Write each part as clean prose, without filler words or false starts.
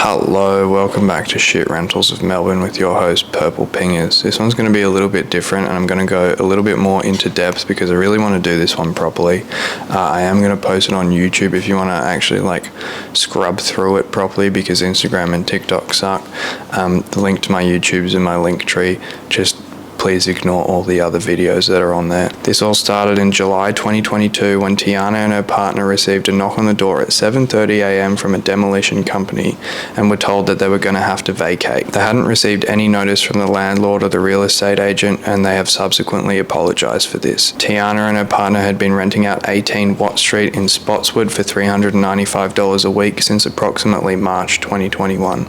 Hello, welcome back to Shit Rentals of Melbourne with your host Purple Pingers. This one's going to be a little bit different and I'm going to go a little bit more into depth because I really want to do this one properly. I am going to post it on YouTube if you want to actually scrub through it properly because Instagram and TikTok suck. The link to my YouTube is in my link tree. Just please ignore all the other videos that are on there. This all started in July 2022 when Tiana and her partner received a knock on the door at 7:30 a.m. from a demolition company and were told that they were going to have to vacate. They hadn't received any notice from the landlord or the real estate agent and they have subsequently apologized for this. Tiana and her partner had been renting out 18 Watt Street in Spotswood for $395 a week since approximately March 2021.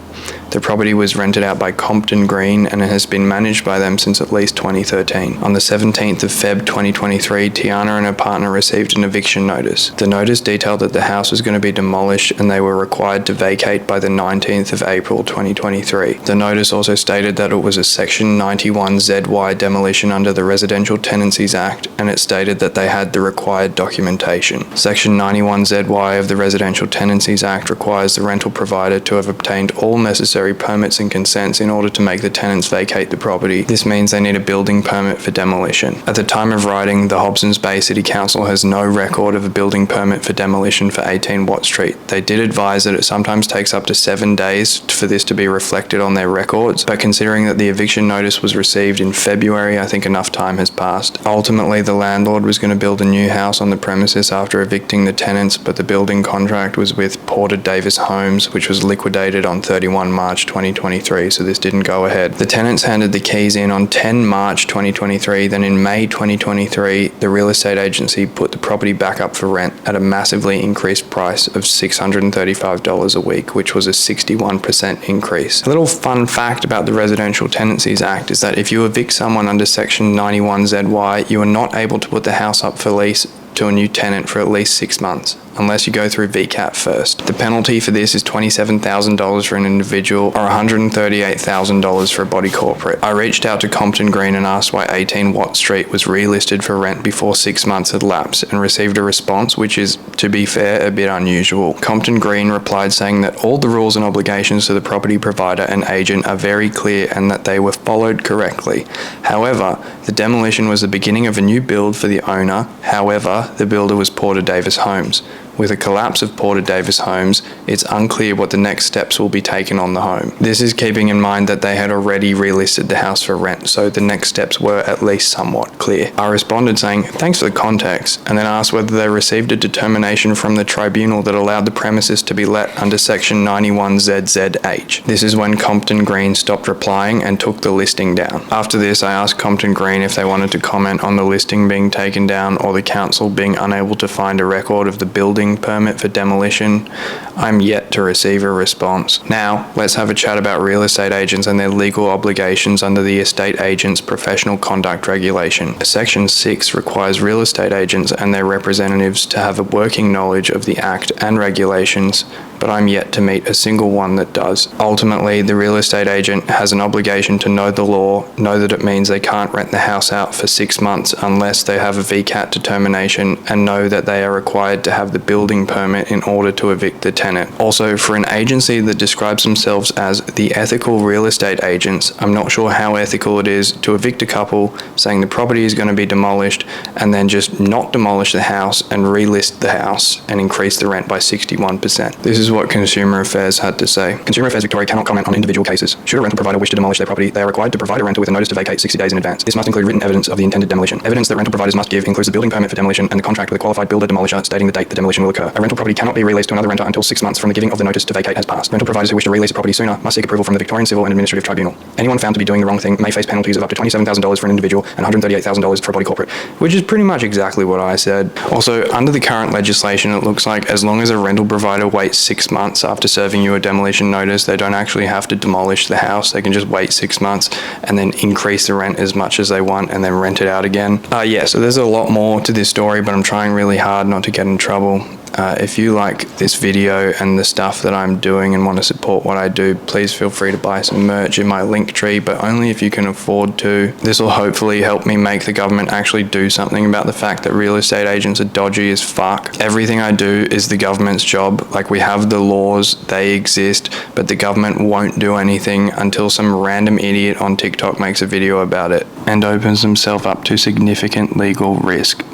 The property was rented out by Compton Green and it has been managed by them since at least 2013. On the 17th of Feb 2023, Tiana and her partner received an eviction notice. The notice detailed that the house was going to be demolished and they were required to vacate by the 19th of April 2023. The notice also stated that it was a Section 91ZY demolition under the Residential Tenancies Act and it stated that they had the required documentation. Section 91ZY of the Residential Tenancies Act requires the rental provider to have obtained all necessary permits and consents in order to make the tenants vacate the property. This means they need a building permit for demolition. At the time of writing, the Hobsons Bay City Council has no record of a building permit for demolition for 18 Watt Street. They did advise that it sometimes takes up to 7 days for this to be reflected on their records, but considering that the eviction notice was received in February, I think enough time has passed. Ultimately, the landlord was going to build a new house on the premises after evicting the tenants, but the building contract was with Porter Davis Homes, which was liquidated on 31 March 2023, so this didn't go ahead. The tenants handed the keys in on 10 March 2023, then in May 2023, the real estate agency put the property back up for rent at a massively increased price of $635 a week, which was a 61% increase. A little fun fact about the Residential Tenancies Act is that if you evict someone under Section 91ZY, you are not able to put the house up for lease to a new tenant for at least 6 months, unless you go through VCAT first. The penalty for this is $27,000 for an individual or $138,000 for a body corporate. I reached out to Compton Green and asked why 18 Watt Street was relisted for rent before 6 months had lapsed and received a response which is, to be fair, a bit unusual. Compton Green replied saying that all the rules and obligations to the property provider and agent are very clear and that they were followed correctly. However, the demolition was the beginning of a new build for the owner. However, the builder was Porter Davis Homes. With a collapse of Porter Davis Homes, it's unclear what the next steps will be taken on the home. This is keeping in mind that they had already relisted the house for rent, so the next steps were at least somewhat clear. I responded saying, thanks for the context, and then asked whether they received a determination from the tribunal that allowed the premises to be let under Section 91ZZH. This is when Compton Green stopped replying and took the listing down. After this, I asked Compton Green if they wanted to comment on the listing being taken down or the council being unable to find a record of the building permit for demolition. I'm yet to receive a response. Now, let's have a chat about real estate agents and their legal obligations under the Estate Agents Professional Conduct Regulation. Section 6 requires real estate agents and their representatives to have a working knowledge of the Act and regulations, but I'm yet to meet a single one that does. Ultimately, the real estate agent has an obligation to know the law, know that it means they can't rent the house out for 6 months unless they have a VCAT determination, and know that they are required to have the building permit in order to evict the tenant. Also, for an agency that describes themselves as the ethical real estate agents, I'm not sure how ethical it is to evict a couple saying the property is going to be demolished and then just not demolish the house and relist the house and increase the rent by 61%. This is what Consumer Affairs had to say. Consumer Affairs Victoria cannot comment on individual cases. Should a rental provider wish to demolish their property, they are required to provide a rental with a notice to vacate 60 days in advance. This must include written evidence of the intended demolition. Evidence that rental providers must give includes the building permit for demolition and the contract with a qualified builder demolisher stating the date the demolition will occur. A rental property cannot be released to another renter until 6 months from the giving of the notice to vacate has passed. Rental providers who wish to release a property sooner must seek approval from the Victorian Civil and Administrative Tribunal. Anyone found to be doing the wrong thing may face penalties of up to $27,000 for an individual and $138,000 for a body corporate, which is pretty much exactly what I said. Also, under the current legislation, it looks like as long as a rental provider waits 6 months after serving you a demolition notice, they don't actually have to demolish the house. They can just wait 6 months and then increase the rent as much as they want and then rent it out again. So there's a lot more to this story, but I'm trying really hard not to get in trouble. If you like this video and the stuff that I'm doing and want to support what I do, please feel free to buy some merch in my link tree, but only if you can afford to. This will hopefully help me make the government actually do something about the fact that real estate agents are dodgy as fuck. Everything I do is the government's job. Like, we have the laws, they exist, but the government won't do anything until some random idiot on TikTok makes a video about it and opens himself up to significant legal risk.